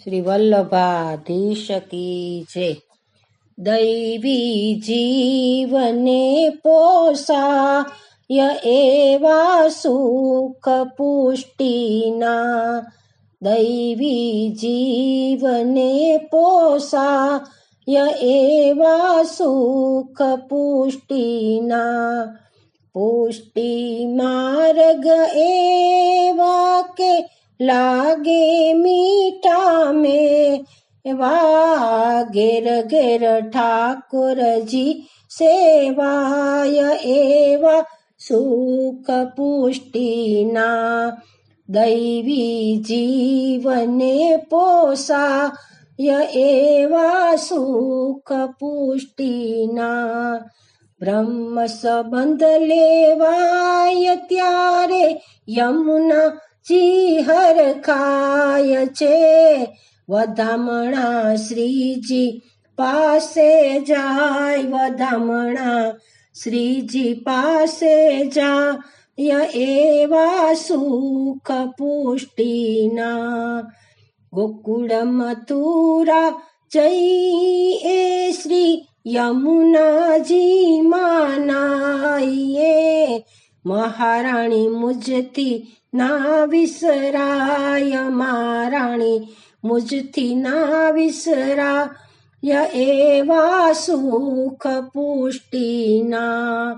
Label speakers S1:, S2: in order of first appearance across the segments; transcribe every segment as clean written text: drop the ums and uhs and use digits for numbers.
S1: શ્રી વલ્લભાધીશ કી જય. દૈવી જીવને પોષાય એવા સુખ પુષ્ટિના, દૈવી જીવને પોષાય એવા સુખ પુષ્ટિના, પુષ્ટિ માર્ગ એવા કે લાગે મીઠા મેવા, ઘેર ઘેર ઠાકોરજી સેવાય એવા સુખ પુષ્ટિના, દૈવી જીવને પોષાય એવા સુખ પુષ્ટિના. બ્રહ્મ સંબંધ લેવાય ત્યારે યમુનાજી હરખાય છે, વધામણા શ્રીજી પાસે જાય, વધામણા શ્રીજી પાસે જાય એવા સુખ પુષ્ટિના. ગોકુળ મથુરા જઈએ શ્રી યમુનાજી માનાઈએ, મહારાણી મુજથી ના વિસરાય, મહારાણી મુજથી ના વિસરાય એવા સુખ પુષ્ટિના.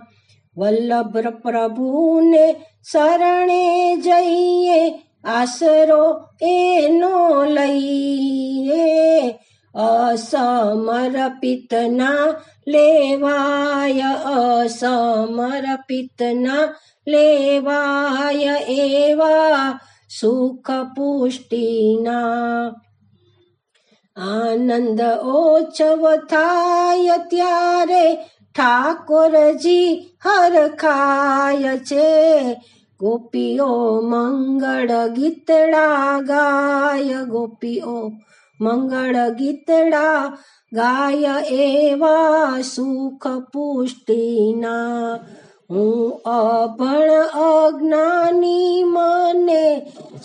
S1: વલ્લભ પ્રભુને શરણે જઈએ, આશરો એનો લઈએ, અસમર્પિત ના લેવાય, અસમર્પિત ના લેવાય એવા સુખ પુષ્ટિના. આનંદ ઓછવ થાય ત્યારે ઠાકોરજી હરખાય છે, ગોપીઓ મંગળ ગીતડા ગાય, ગોપીઓ મંગળ ગીતડા ગાય એવા સુખ પુષ્ટિના. હું અભણ અજ્ઞાની મને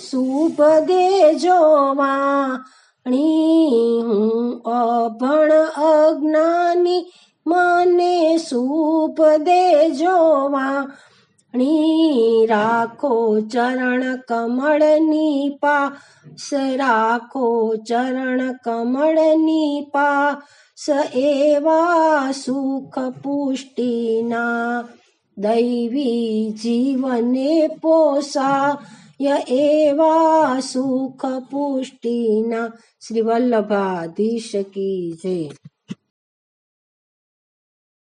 S1: શુભ દેજો વાણી, હું અભણ અજ્ઞાની મને શુભ દેજો વાણી, રાખો ચરણ કમળની પાસ, રાખો ચરણ કમળની પાસ એવા સુખ પુષ્ટિના, દૈવી જીવને પોષાય એવા સુખ પુષ્ટિના. શ્રી વલ્લભાધીશ કી જય.